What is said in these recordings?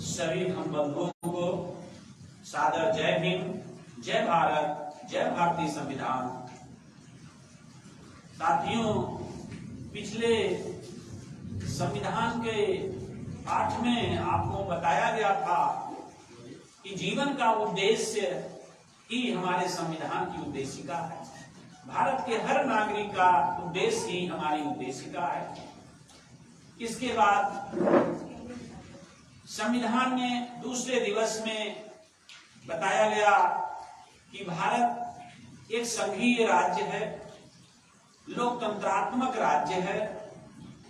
सभी हम बंधुओं को सादर जय भीम, जय भारत, जय भारतीय संविधान। साथियों, पिछले संविधान के पाठ में आपको बताया गया था कि जीवन का उद्देश्य ही हमारे संविधान की उद्देशिका है। भारत के हर नागरिक का उद्देश्य ही हमारी उद्देशिका है। इसके बाद संविधान में दूसरे दिवस में बताया गया कि भारत एक संघीय राज्य है, लोकतंत्रात्मक राज्य है,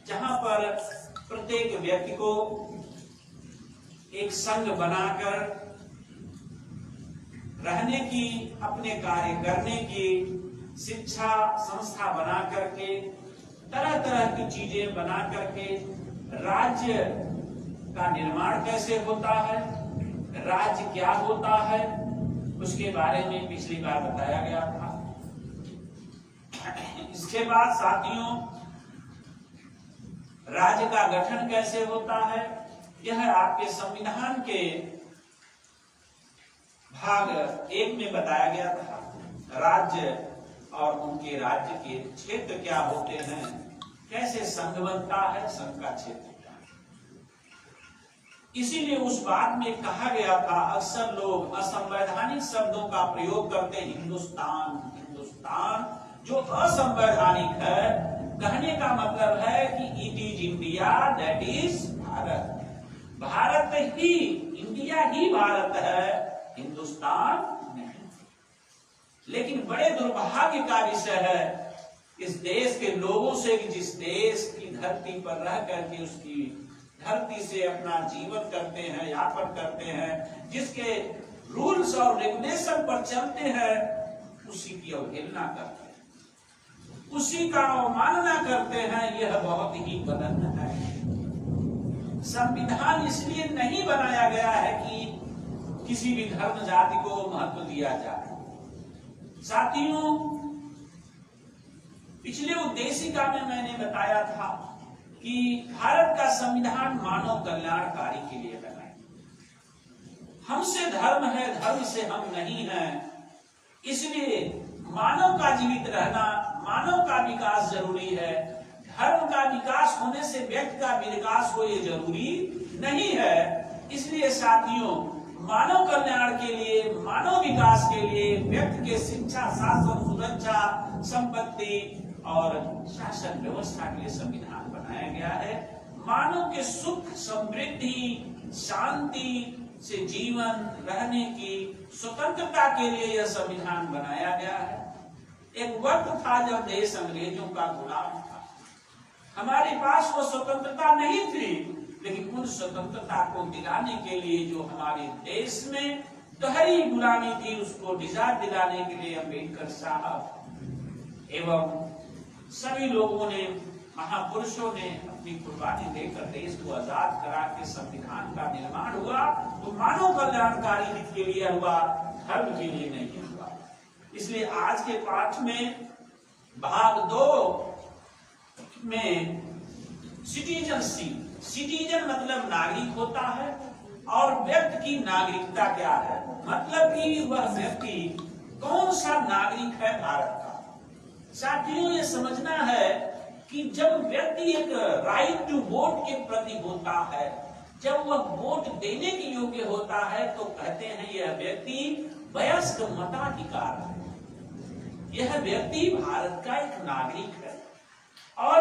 जहां पर प्रत्येक व्यक्ति को एक संघ बनाकर रहने की, अपने कार्य करने की, शिक्षा संस्था बना करके, तरह तरह की चीजें बना करके राज्य का निर्माण कैसे होता है, राज्य क्या होता है, उसके बारे में पिछली बार बताया गया था। इसके बाद साथियों, राज्य का गठन कैसे होता है, यह आपके संविधान के भाग 1 में बताया गया था। राज्य और उनके राज्य के क्षेत्र क्या होते हैं, कैसे संघ बनता है, संघ का क्षेत्र क्या है। इसीलिए उस बात में कहा गया था, अक्सर लोग असंवैधानिक शब्दों का प्रयोग करते, हिंदुस्तान हिंदुस्तान, जो असंवैधानिक है। कहने का मतलब है कि it is India, that is Bharat. Bharat ही, इंडिया ही भारत है, हिंदुस्तान नहीं। लेकिन बड़े दुर्भाग्य का विषय है इस देश के लोगों से कि जिस देश की धरती पर रह करके उसकी धरती से अपना जीवन करते हैं, यापन करते हैं, जिसके रूल्स और रेगुलेशन पर चलते हैं, उसी की अवहेलना करते हैं, उसी का अवमानना करते हैं। यह बहुत ही गलत है। संविधान इसलिए नहीं बनाया गया है कि किसी भी धर्म जाति को महत्व दिया जाए। साथियों, पिछले उद्देशिका में मैंने बताया था कि भारत का संविधान मानव कल्याणकारी के लिए बना है। हमसे धर्म है, धर्म से हम नहीं हैं। इसलिए मानव का जीवित रहना, मानव का विकास जरूरी है। धर्म का विकास होने से व्यक्ति का विकास हो, ये जरूरी नहीं है। इसलिए साथियों, मानव कल्याण के लिए, मानव विकास के लिए, व्यक्ति के शिक्षा, शासन, सुरक्षा, संपत्ति और शासन व्यवस्था के लिए संविधान बनाया गया है। मानव के सुख, समृद्धि, शांति से जीवन रहने की स्वतंत्रता के लिए यह संविधान बनाया गया है। एक वक्त था जब देश अंग्रेजों का गुलाम था। हमारे पास वो स्वतंत्रता नहीं थी, लेकिन उन स्वतंत्रता को दिलाने के लिए जो हमारे देश में गहरी गुलामी थी, उसको निजात दिलाने के लिए अम्बेडकर साहब एवं सभी लोगों ने, महापुरुषों ने अपनी कुर्बानी देकर देश को आजाद करा के संविधान का निर्माण हुआ। तो मानव कल्याणकारी हित के लिए हुआ, धर्म के लिए नहीं हुआ। इसलिए आज के पाठ में भाग 2 में सिटीजनशिप, सिटीजन मतलब नागरिक होता है, और व्यक्ति की नागरिकता क्या है, मतलब कि वह व्यक्ति कौन सा नागरिक है भारत का। साथियों, ये समझना है कि जब व्यक्ति एक राइट टू वोट के प्रति होता है, जब वह वोट देने के योग्य होता है, तो कहते हैं यह व्यक्ति वयस्क मताधिकार है, यह व्यक्ति भारत का एक नागरिक है। और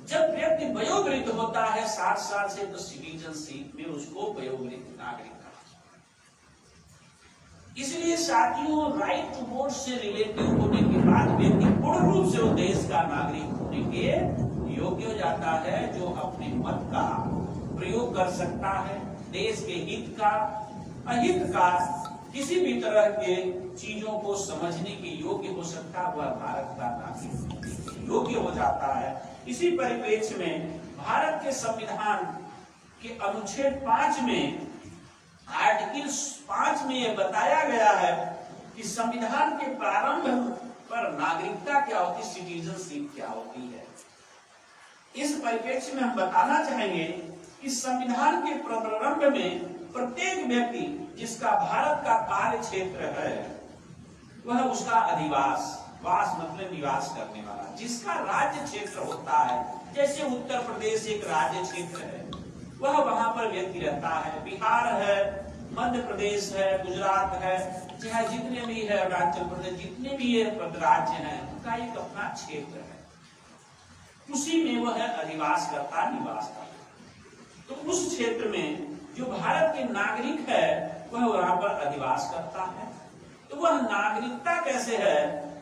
जब व्यक्ति वयोवृद्ध होता है 60 साल से, तो सिटीजनशिप में उसको वयोवृद्ध नागरिक कहा। इसलिए साथियों, राइट टू वोट से रिलेटिव होने के बाद व्यक्ति पूर्ण रूप से उस देश का नागरिक होने के योग्य हो जाता है, जो अपने मत का प्रयोग कर सकता है, देश के हित का, अहित का, किसी भी तरह के चीजों को समझने के योग्य हो सकता, वह भारत का नागरिक योग्य हो जाता है। इसी परिप्रेक्ष्य में भारत के संविधान के अनुच्छेद 5 में, आर्टिकल 5 में यह बताया गया है कि संविधान के प्रारंभ पर नागरिकता क्या होती, सिटीजनशिप क्या होती है। इस परिप्रेक्ष्य में हम बताना चाहेंगे इस संविधान के प्रारंभ में प्रत्येक व्यक्ति जिसका भारत का कार्य क्षेत्र है वह उसका अधिवास, वास मतलब निवास करने वाला, जिसका राज्य क्षेत्र होता है, जैसे उत्तर प्रदेश एक राज्य क्षेत्र है, वह वहां पर व्यक्ति रहता है। बिहार है, मध्य प्रदेश है, गुजरात है, चाहे जितने भी है, अरुणाचल प्रदेश, जितने भी ये राज्य हैं उनका एक अपना क्षेत्र है, उसी में वह अधिवास करता, निवास करता। तो उस क्षेत्र में जो भारत के नागरिक है वह वहां पर अधिवास करता है। तो वह नागरिकता कैसे है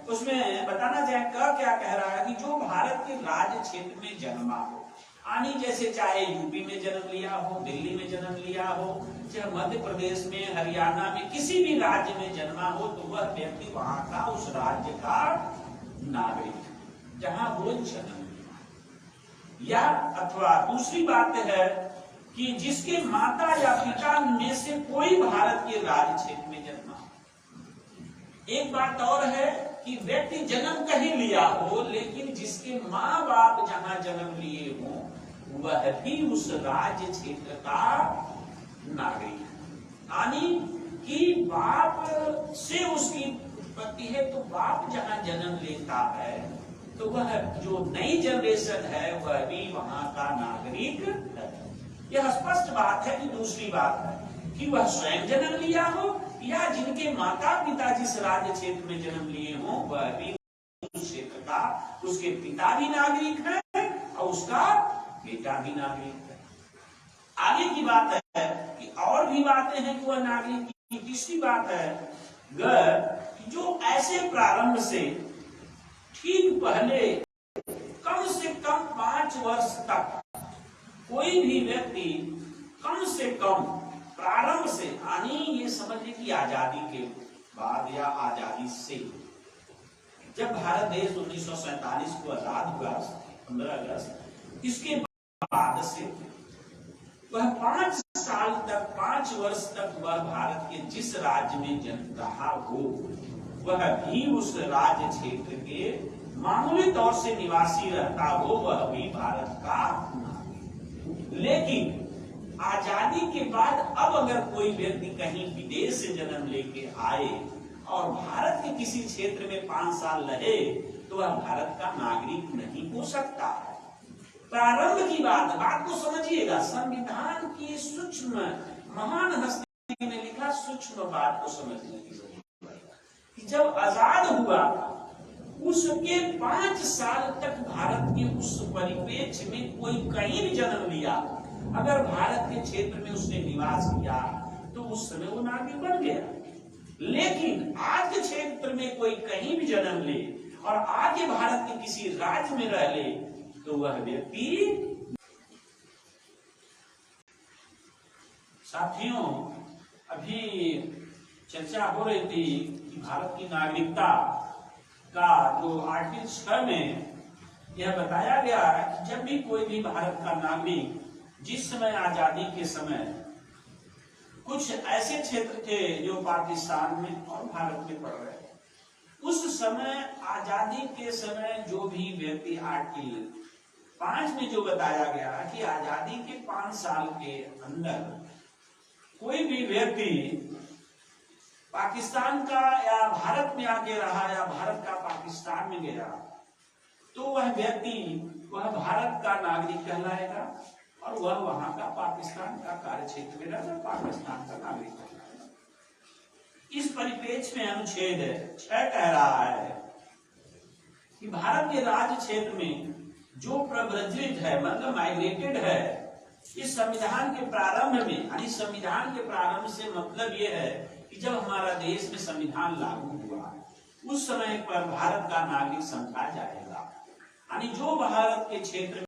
उसमें बताना चाहे क्या कह रहा है कि जो भारत के राज्य क्षेत्र में जन्मा हो, यानी जैसे चाहे यूपी में जन्म लिया हो, दिल्ली में जन्म लिया हो, चाहे मध्य प्रदेश में, हरियाणा में, किसी भी राज्य में जन्मा हो, तो वह व्यक्ति वहां का उस राज्य का नागरिक जहां वो जन्म लिया। या अथवा दूसरी बात है कि जिसके माता या पिता में से कोई भारत के राज्य क्षेत्र में जन्मा हो। एक बात और है कि व्यक्ति जन्म कहीं लिया हो, लेकिन जिसके माँ बाप जहां जन्म लिए हो वह भी उस राज्य क्षेत्र का नागरिक है। यानी कि बाप से उसकी उत्पत्ति है, तो बाप जहां जन्म लेता है तो वह जो नई जनरेशन है वह भी वहां का नागरिक है। यह स्पष्ट बात है। कि दूसरी बात है कि वह स्वयं जन्म लिया हो या जिनके माता पिता जिस राज्य क्षेत्र में जन्म लिए हो वह भी उस क्षेत्र का, उसके पिता भी नागरिक है और उसका बेटा भी नागरिक है। आगे की बात है कि और भी बातें हैं कि वह नागरिक की। तीसरी बात है कि जो ऐसे प्रारंभ से ठीक पहले कम से कम 5 वर्ष तक कोई भी व्यक्ति कम से कम प्रारंभ से, यानी ये समझिए कि आजादी के बाद या आजादी से, जब भारत देश 1947 को आजाद हुआ 15 अगस्त, इसके बाद से वह 5 साल तक, 5 वर्ष तक वह भारत के जिस राज्य में जन्म रहा हो वह भी उस राज्य क्षेत्र के मामूली तौर से निवासी रहता हो, वह भी भारत का नागरिक। लेकिन आजादी के बाद अब अगर कोई व्यक्ति कहीं विदेश से जन्म लेके आए और भारत के किसी क्षेत्र में 5 साल रहे तो वह भारत का नागरिक नहीं हो सकता है। प्रारंभ की बात को समझिएगा। संविधान की सूक्ष्म, महान हस्ती ने लिखा सूक्ष्म बात को समझने की जरूरत है। जब आजाद हुआ उसके 5 साल तक भारत के उस परिप्रेक्ष्य में कोई कहीं भी जन्म लिया, अगर भारत के क्षेत्र में उसने निवास किया तो उस समय वो नागरिक बन गया। लेकिन आज के क्षेत्र में कोई कहीं भी जन्म ले और आगे भारत के किसी राज्य में रह ले तो वह व्यक्ति। साथियों, अभी चर्चा हो रही थी कि भारत की नागरिकता का जो आर्टिकल 6 में यह बताया गया कि जब भी कोई भी भारत का नागरिक, जिस समय आजादी के समय कुछ ऐसे क्षेत्र थे जो पाकिस्तान में और भारत में पड़ रहे, उस समय आजादी के समय जो भी व्यक्ति आर्टिकल 5 में जो बताया गया कि आजादी के 5 साल के अंदर कोई भी व्यक्ति पाकिस्तान का या भारत में आके रहा या भारत का पाकिस्तान में गया तो वह व्यक्ति वह भारत का नागरिक कहलाएगा और वह वहां का पाकिस्तान का कार्य क्षेत्र में रहकर पाकिस्तान का नागरिक कहलाएगा। इस परिप्रेक्ष्य में अनुच्छेद 6 कह रहा है कि भारत के राज्य क्षेत्र में जो प्रव्रजित है, मतलब माइग्रेटेड है, इस संविधान के प्रारंभ में, यानी संविधान के प्रारंभ से मतलब यह है कि जब हमारा देश में संविधान लागू हुआ उस समय पर भारत का नागरिक समझा जाएगा। यानी जो भारत के क्षेत्र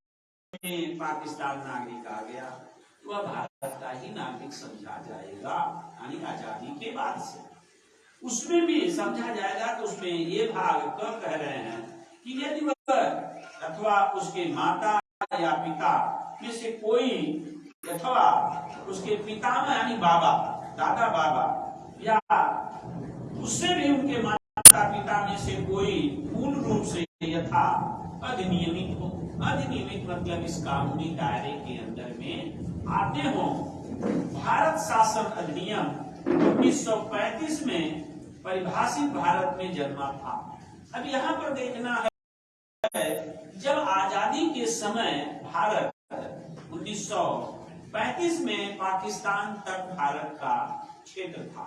में पाकिस्तान नागरिक आ गया तो वह भारत का ही नागरिक समझा जाएगा। यानी आजादी के बाद से उसमें भी समझा जाएगा। तो उसमें ये भाग कब कह रहे हैं कि यदि वह अथवा उसके माता या पिता में से कोई अथवा उसके पितामह यानी बाबा, दादा बाबा, या उससे भी उनके माता पिता में से कोई पूर्ण रूप से यथा अधिनियमित हो। अधिनियमित मतलब इस कानूनी दायरे के अंदर में आते हो, भारत शासन अधिनियम 1935 में परिभाषित भारत में जन्मा था। अब यहाँ पर देखना है, जब आजादी के समय भारत 1935 में पाकिस्तान तक भारत का क्षेत्र था।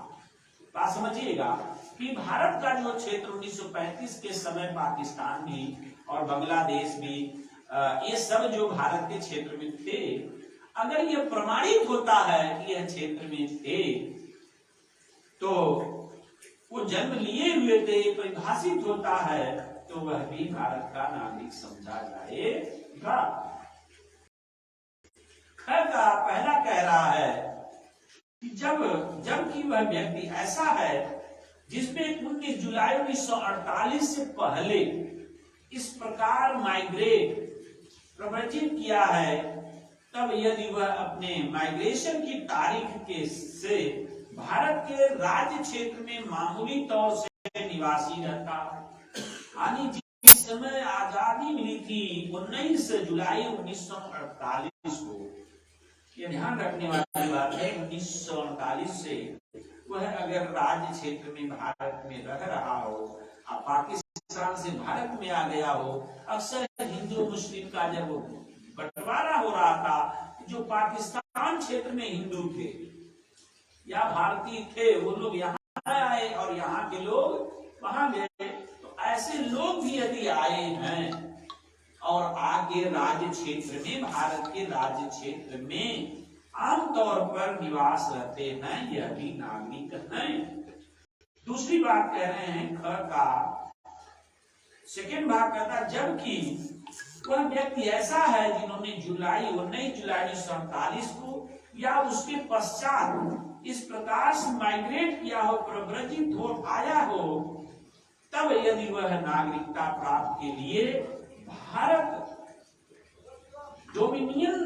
बात समझिएगा कि भारत का जो क्षेत्र 1935 के समय पाकिस्तान भी और बांग्लादेश भी, ये सब जो भारत के क्षेत्र में थे, अगर ये प्रमाणित होता है कि यह क्षेत्र में थे, तो वो जन्म लिए हुए थे, परिभाषित होता है, तो वह भी भारत का नागरिक समझा जाएगा। खैर का पहला कह रहा है कि जबकि वह व्यक्ति ऐसा है जिसमें 19 जुलाई 1948 से पहले इस प्रकार माइग्रेट प्रवचित किया है, तब यदि वह अपने माइग्रेशन की तारीख के से भारत के राज्य क्षेत्र में मामूली तौर से निवासी रहता, यानी जिस समय आजादी मिली थी 19 जुलाई 1948 को, ये ध्यान रखने वाली बात है, 1948 से वह अगर राज्य क्षेत्र में भारत में रह रहा हो, पाकिस्तान से भारत में आ गया हो। अक्सर हिंदू मुस्लिम का जब बंटवारा हो रहा था, जो पाकिस्तान क्षेत्र में हिंदू थे या भारतीय थे, वो लोग यहाँ आए और यहाँ के लोग वहां गए। तो ऐसे लोग भी यदि आए हैं और आगे राज्य क्षेत्र में, भारत के राज्य क्षेत्र में आमतौर पर निवास रहते हैं, यह भी नागरिक हैं। दूसरी बात कह रहे हैं, ख का सेकेंड भाग कहता, जबकि वह व्यक्ति ऐसा है जिन्होंने 19 जुलाई 1948 को या उसके पश्चात इस प्रकार से माइग्रेट किया हो, प्रव्रजित हो, आया हो, तब यदि वह नागरिकता प्राप्त के लिए भारत डोमिनियन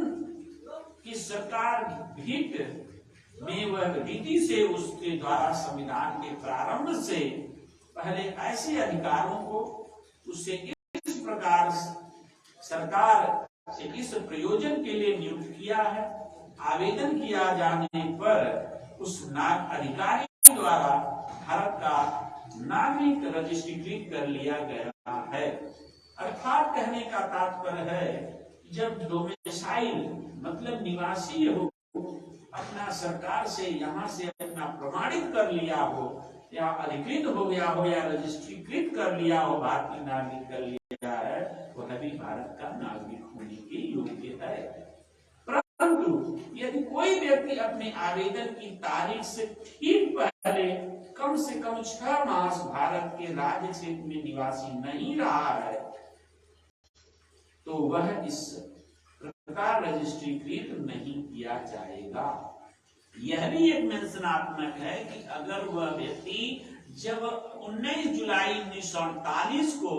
की सरकार भीट में वह रीति से उसके द्वारा संविधान के प्रारंभ से पहले ऐसे अधिकारों को उससे इस प्रकार सरकार से इस प्रयोजन के लिए नियुक्त किया है, आवेदन किया जाने पर उस अधिकारी द्वारा भारत का नागरिक रजिस्ट्रीकृत कर लिया गया है। अर्थात कहने का तात्पर्य है, जब डोमिसाइल मतलब निवासी हो, अपना सरकार से यहाँ से अपना प्रमाणित कर लिया हो या अधिकृत हो गया हो या रजिस्ट्रीकृत कर लिया हो, भारतीय नागरिक कर लिया है, वह भी भारत का नागरिक होने के योग्य है। परंतु यदि कोई व्यक्ति अपने आवेदन की तारीख से ठीक पहले कम से कम 6 मास भारत के राज्य क्षेत्र में निवासी नहीं रहा है, तो वह इस प्रकार रजिस्ट्रीकृत नहीं किया जाएगा। यह भी एक मेंशनात्मक है कि अगर वह व्यक्ति जब 19 जुलाई 1948 को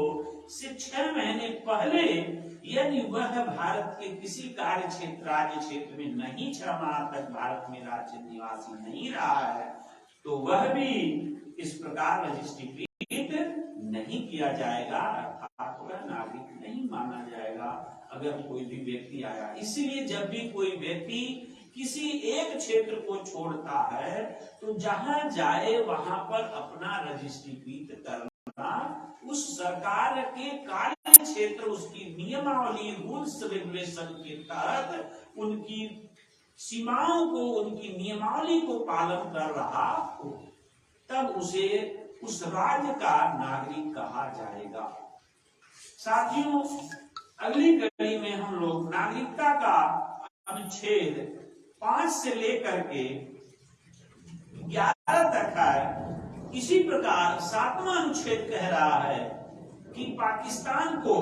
से 6 महीने पहले यदि वह भारत के किसी कार्य क्षेत्र राज्य क्षेत्र में नहीं, 6 माह तक भारत में राज्य निवासी नहीं रहा है, तो वह भी इस प्रकार रजिस्ट्रीकृत नहीं किया जाएगा, अर्थात वह नागरिक नहीं माना जाएगा अगर कोई भी व्यक्ति आया। इसीलिए जब भी कोई व्यक्ति किसी एक क्षेत्र को छोड़ता है, तो जहां जाए वहां पर अपना रजिस्ट्रीकृत करना, उस सरकार के कार्य क्षेत्र, उसकी नियमावली, रूल्स रेगुलेशन के तहत उनकी सीमाओं को, उनकी नियमावली को पालन कर रहा हो, तब उसे उस राज्य का नागरिक कहा जाएगा। साथियों, अगली कड़ी में हम लोग नागरिकता का अनुच्छेद 5 से लेकर के 11 तक है। इसी प्रकार 7वां अनुच्छेद कह रहा है कि पाकिस्तान को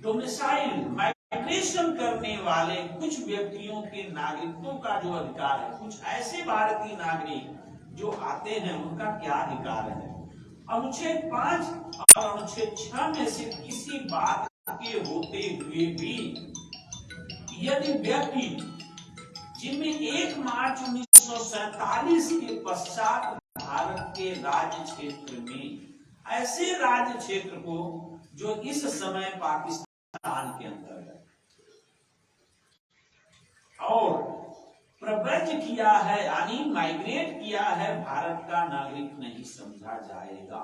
डोमिसाइल माइग्रेशन करने वाले कुछ व्यक्तियों के नागरिकों का जो अधिकार है, कुछ ऐसे भारतीय नागरिक जो आते हैं उनका क्या अधिकार है। अनुच्छेद 5 और अनुच्छेद 6 में से किसी बात के होते हुए भी यदि व्यक्ति जिनमें 1 मार्च 1947 के पश्चात भारत के राज्य क्षेत्र में, ऐसे राज्य क्षेत्र को जो इस समय पाकिस्तान के अंदर है, प्रव्रज किया है यानी माइग्रेट किया है भारत का नागरिक नहीं समझा जाएगा।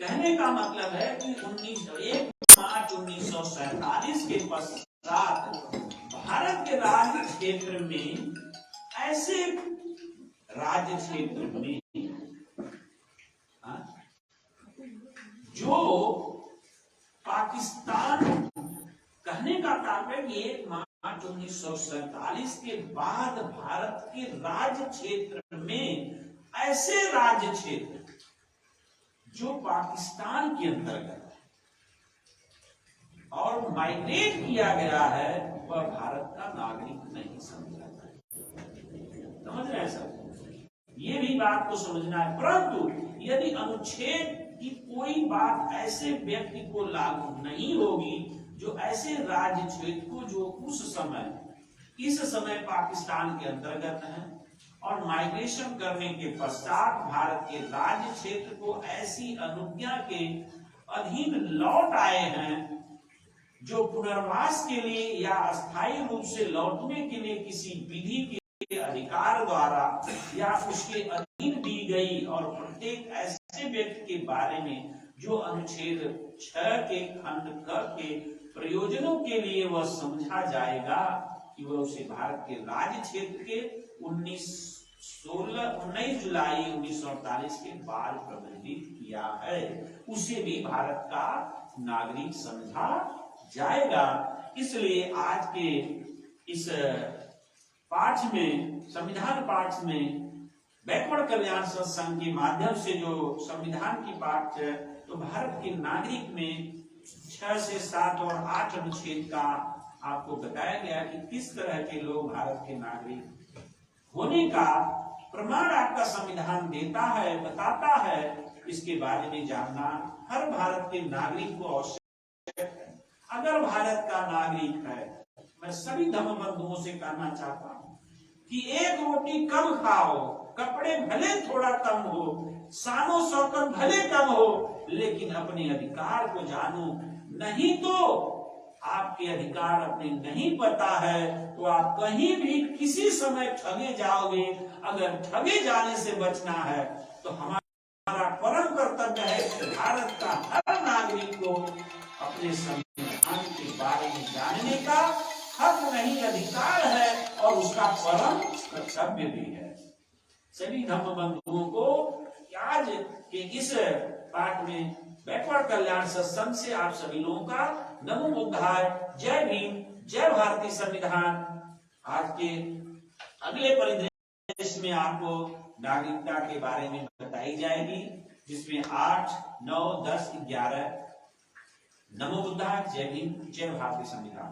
कहने का मतलब है कि 1 मार्च 1947 के पश्चात भारत के राज्य क्षेत्र में ऐसे राज्य क्षेत्र में जो पाकिस्तान, कहने का तात्पर्य 1 मार्च 1947 के बाद भारत के राज्य क्षेत्र में ऐसे राज्य क्षेत्र जो पाकिस्तान के अंतर्गत और माइग्रेट किया गया है वह भारत का नागरिक नहीं समझा जाए। समझ रहे हैं सब? ये भी बात को समझना है। परंतु यदि अनुच्छेद की कोई बात ऐसे व्यक्ति को लागू नहीं होगी जो ऐसे राज्य क्षेत्र को जो उस समय इस समय पाकिस्तान के अंतर्गत है और माइग्रेशन करने के पश्चात भारत के राज्य क्षेत्र को ऐसी अनुज्ञा के अधीन लौट आए हैं जो पुनर्वास के लिए या अस्थायी रूप से लौटने के लिए किसी विधि के अधिकार द्वारा या उसके अधीन दी गई, और प्रत्येक ऐसे व्यक्ति के बारे में जो अनुच्छेद 6 के खंड क के प्रयोजनों के लिए वह समझा जाएगा कि वह उसे भारत के राज्य क्षेत्र के 19 जुलाई 1948 के बाद प्रबंधित किया है, उसे भी भारत का नागरिक समझा जाएगा। इसलिए आज के इस पाठ में, संविधान पाठ में, बैकवर्ड कल्याण संघ के माध्यम से जो संविधान की पाठ है, तो भारत के नागरिक में 6 से 7 और 8 अनुच्छेद का आपको बताया गया कि किस तरह के लोग भारत के नागरिक होने का प्रमाण आपका संविधान देता है, बताता है। इसके बारे में जानना हर भारत के नागरिक को आवश्यक है। अगर भारत का नागरिक है, मैं सभी धर्म बंधुओं से कहना चाहता हूं कि एक रोटी कम खाओ, कपड़े भले थोड़ा कम हो, शानो शौकत भले कम हो, लेकिन अपने अधिकार को जानो। नहीं तो आपके अधिकार अपने नहीं पता है तो आप कहीं भी किसी समय ठगे जाओगे। अगर ठगे जाने से बचना है तो हमारा परम कर्तव्य है कि भारत का हर नागरिक को अपने संविधान के बारे में जानने का हक नहीं, अधिकार है और उसका परम कर्तव्य भी है। सभी धर्म बंधुओं को आज के इस पाठ में बैकवर्ड कल्याण संघ से आप सभी लोगों का नमो बुद्धाय, जय भीम, जय भारतीय संविधान। आज के अगले परिदृश्य में आपको नागरिकता के बारे में बताई जाएगी, जिसमें 8, 9, 10, 11 नमो बुद्धाय, जय भीम, जय भारतीय संविधान।